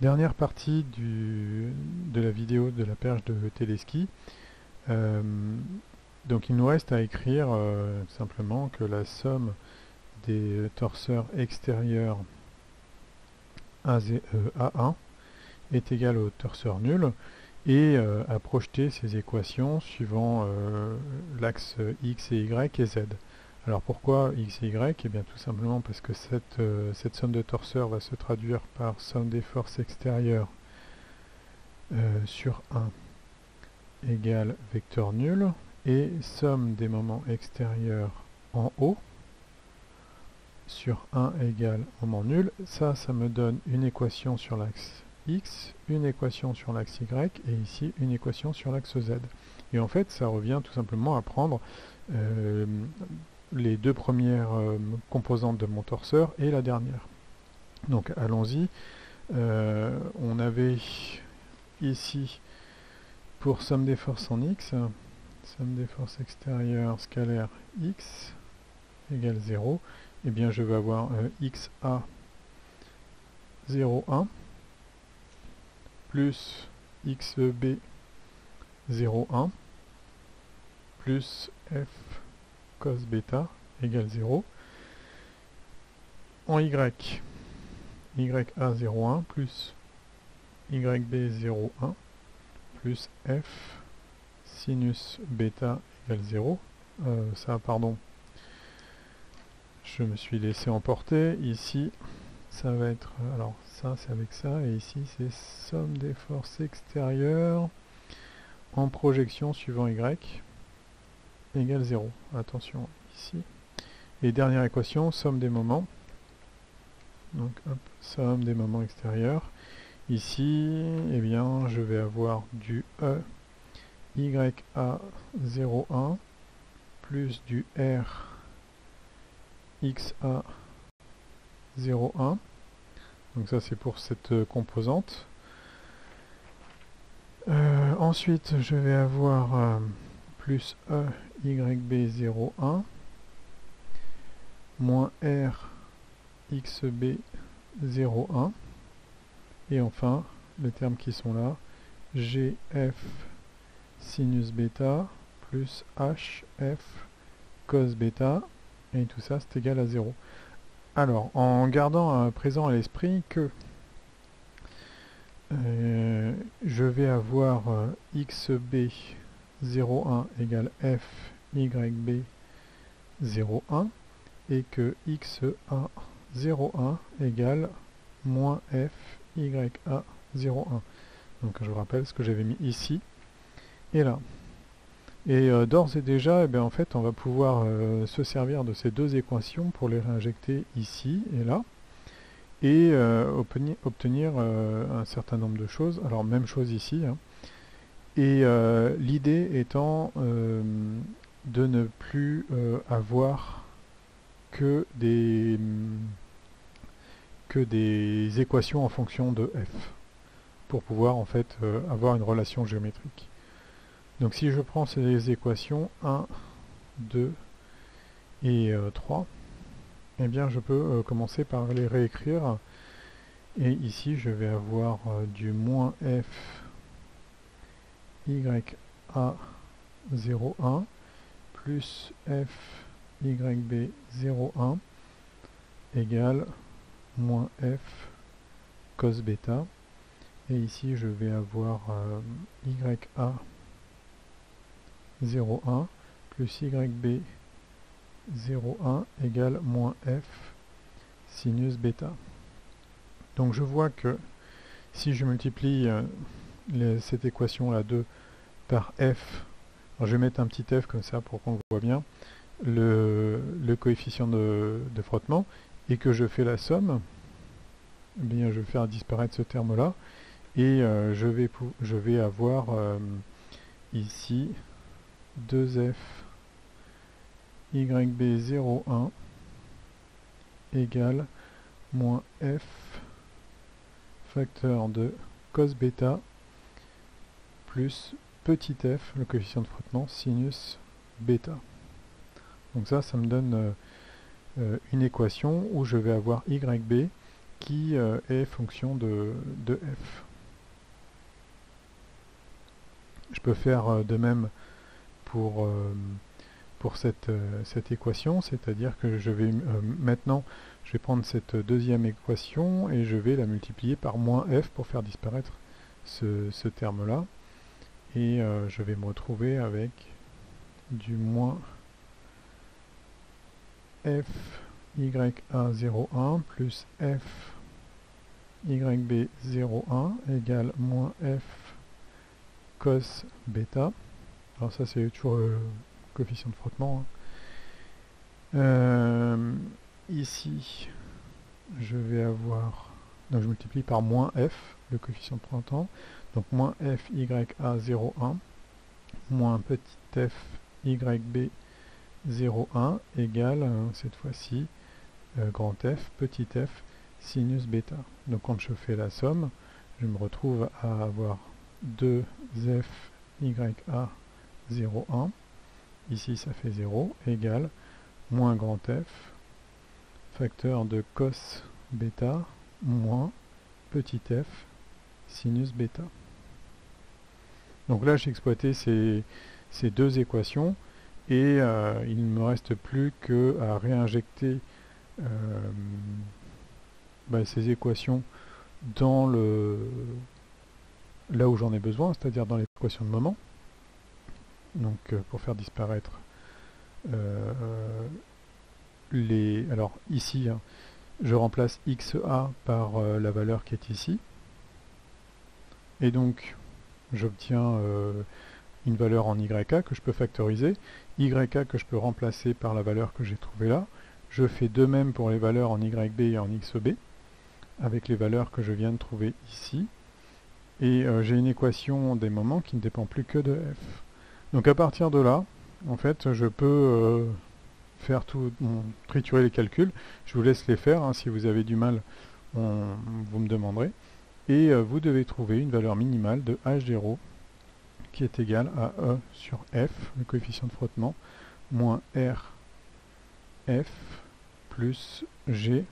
Dernière partie de la vidéo de la perche de téléski. Euh, donc il nous reste à écrire simplement que la somme des torseurs extérieurs A1 est égale au torseur nul et à projeter ces équations suivant l'axe X et Y et Z. Alors pourquoi X et Y? Eh bien tout simplement parce que cette somme de torseurs va se traduire par somme des forces extérieures sur 1 égale vecteur nul et somme des moments extérieurs en haut sur 1 égale moment nul. Ça me donne une équation sur l'axe X, une équation sur l'axe Y et ici une équation sur l'axe Z. Et en fait, ça revient tout simplement à prendre les deux premières composantes de mon torseur et la dernière. Donc allons-y. On avait ici pour somme des forces en X, somme des forces extérieures scalaire X égale 0, et bien je vais avoir XA 0,1 plus XB 0,1 plus F cos bêta égale 0. En Y, YA 0,1 plus YB 0,1 plus F sinus bêta égale 0. Pardon, je me suis laissé emporter. Ici, ça va être... Alors, ça, c'est avec ça. Et ici, c'est somme des forces extérieures en projection suivant Y égale 0. Attention, ici. Et dernière équation, somme des moments. Donc, hop, somme des moments extérieurs. Ici, eh bien, je vais avoir du E YA 0,1 plus du R XA 0,1. Donc ça c'est pour cette composante. Ensuite je vais avoir plus E YB 0,1 moins R XB 0,1 et enfin les termes qui sont là, GF sinus bêta plus HF cos bêta et tout ça c'est égal à 0. Alors, en gardant présent à l'esprit que je vais avoir XB 0,1 égale F YB 0,1 et que XA 0,1 égale moins F YA 0,1. Donc je vous rappelle ce que j'avais mis ici et là. Et d'ores et déjà, eh bien, en fait, on va pouvoir se servir de ces deux équations pour les réinjecter ici et là, et obtenir un certain nombre de choses. Alors, même chose ici. Hein. Et l'idée étant de ne plus avoir que des équations en fonction de f, pour pouvoir en fait avoir une relation géométrique. Donc si je prends ces équations 1, 2 et 3, eh bien je peux commencer par les réécrire. Et ici je vais avoir du moins f YA 0,1 plus f YB 0,1 égale moins f cos bêta. Et ici je vais avoir YA 0,1 plus YB 0,1 égale moins f sinus bêta. Donc je vois que si je multiplie cette équation là 2 par f, alors je vais mettre un petit f comme ça pour qu'on voit bien le coefficient de frottement, et que je fais la somme, eh bien je vais faire disparaître ce terme là et je vais avoir ici 2f YB 0,1 égale moins f facteur de cos bêta plus petit f, le coefficient de frottement, sinus bêta. Donc ça me donne une équation où je vais avoir YB qui est fonction de f. Je peux faire de même pour cette équation, c'est-à-dire que je vais maintenant, je vais prendre cette deuxième équation et je vais la multiplier par moins f pour faire disparaître ce terme-là. Et je vais me retrouver avec du moins f ya01 plus f yb01 égale moins f cos bêta. Alors ça c'est toujours le coefficient de frottement. Ici, je vais avoir... Donc je multiplie par moins f, le coefficient de frottement. Donc moins f ya01 moins petit f yb01 égale, cette fois-ci, grand F, petit f, sinus bêta. Donc quand je fais la somme, je me retrouve à avoir 2f ya01, ici ça fait 0, égale moins grand F, facteur de cos bêta, moins petit f, sinus bêta. Donc là j'ai exploité ces deux équations et il ne me reste plus qu'à réinjecter ces équations dans là où j'en ai besoin, c'est-à-dire dans l'équation de moment. Donc pour faire disparaître alors ici, je remplace xa par la valeur qui est ici. Et donc j'obtiens une valeur en YK que je peux factoriser, YK que je peux remplacer par la valeur que j'ai trouvée là. Je fais de même pour les valeurs en YB et en XB, avec les valeurs que je viens de trouver ici. Et j'ai une équation des moments qui ne dépend plus que de f. Donc à partir de là, en fait, je peux faire triturer les calculs. Je vous laisse les faire, si vous avez du mal, vous me demanderez. Et vous devez trouver une valeur minimale de H0 qui est égale à E sur F, le coefficient de frottement, moins R F plus G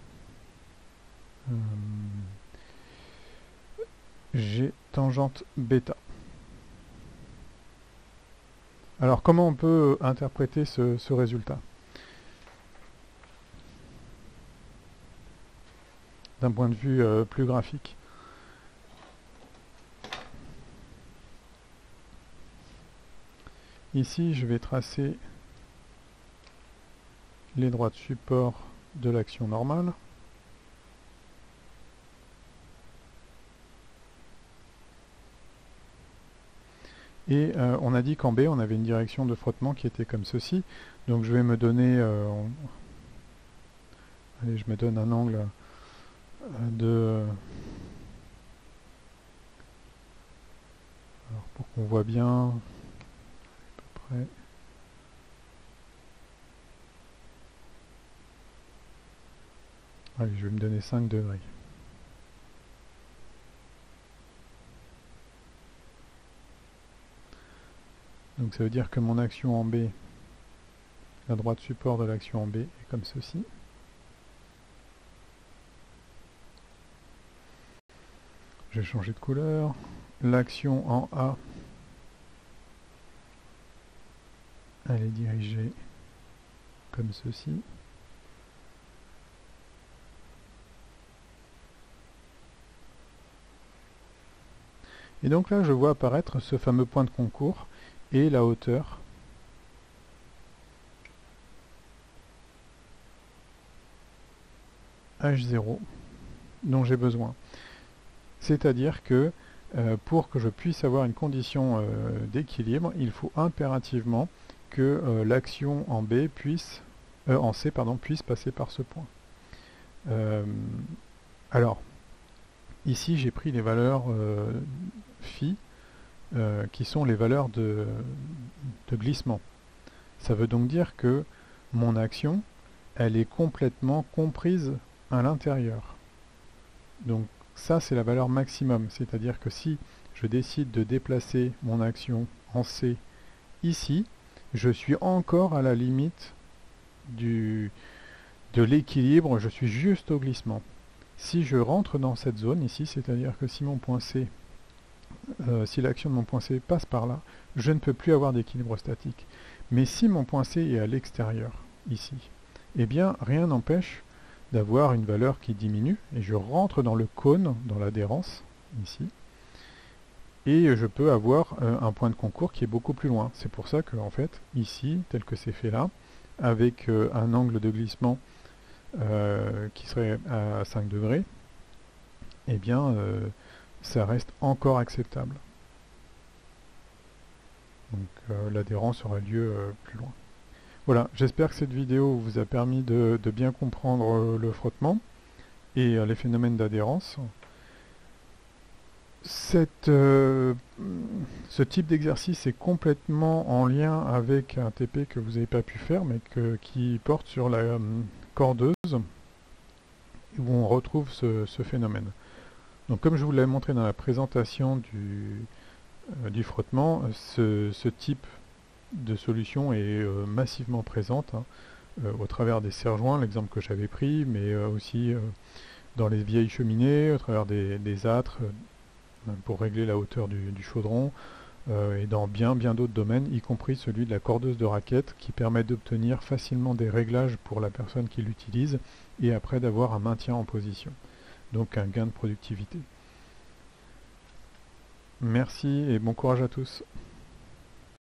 tangente bêta. Alors comment on peut interpréter ce résultat d'un point de vue plus graphique? Ici, je vais tracer les droits de support de l'action normale. Et on a dit qu'en B, on avait une direction de frottement qui était comme ceci. Donc je vais me donner... allez, je me donne un angle de... Alors pour qu'on voit bien... à peu près... Allez, je vais me donner 5 degrés. Donc ça veut dire que mon action en B, la droite support de l'action en B est comme ceci. Je vais changer de couleur. L'action en A, elle est dirigée comme ceci. Et donc là, je vois apparaître ce fameux point de concours et la hauteur H0 dont j'ai besoin. C'est-à-dire que pour que je puisse avoir une condition d'équilibre, il faut impérativement que l'action en B en C puisse passer par ce point. Alors, ici j'ai pris les valeurs phi qui sont les valeurs de glissement. Ça veut donc dire que mon action, elle est complètement comprise à l'intérieur. Donc ça c'est la valeur maximum, c'est-à-dire que si je décide de déplacer mon action en C ici, je suis encore à la limite de l'équilibre, je suis juste au glissement. Si je rentre dans cette zone ici, c'est-à-dire que si mon point C, si l'action de mon point C passe par là, je ne peux plus avoir d'équilibre statique. Mais si mon point C est à l'extérieur, ici, eh bien rien n'empêche d'avoir une valeur qui diminue, et je rentre dans le cône, dans l'adhérence, ici, et je peux avoir un point de concours qui est beaucoup plus loin. C'est pour ça que, en fait, ici, tel que c'est fait là, avec un angle de glissement qui serait à 5 degrés, eh bien, ça reste encore acceptable. Donc l'adhérence aura lieu plus loin. Voilà, j'espère que cette vidéo vous a permis de bien comprendre le frottement et les phénomènes d'adhérence. Ce type d'exercice est complètement en lien avec un TP que vous n'avez pas pu faire, mais qui porte sur la cordeuse, où on retrouve ce phénomène. Donc comme je vous l'avais montré dans la présentation du frottement, ce type de solution est massivement présente au travers des serre-joints, l'exemple que j'avais pris, mais aussi dans les vieilles cheminées, au travers des âtres, pour régler la hauteur du chaudron, et dans bien d'autres domaines, y compris celui de la cordeuse de raquette, qui permet d'obtenir facilement des réglages pour la personne qui l'utilise, et après d'avoir un maintien en position. Donc un gain de productivité. Merci et bon courage à tous.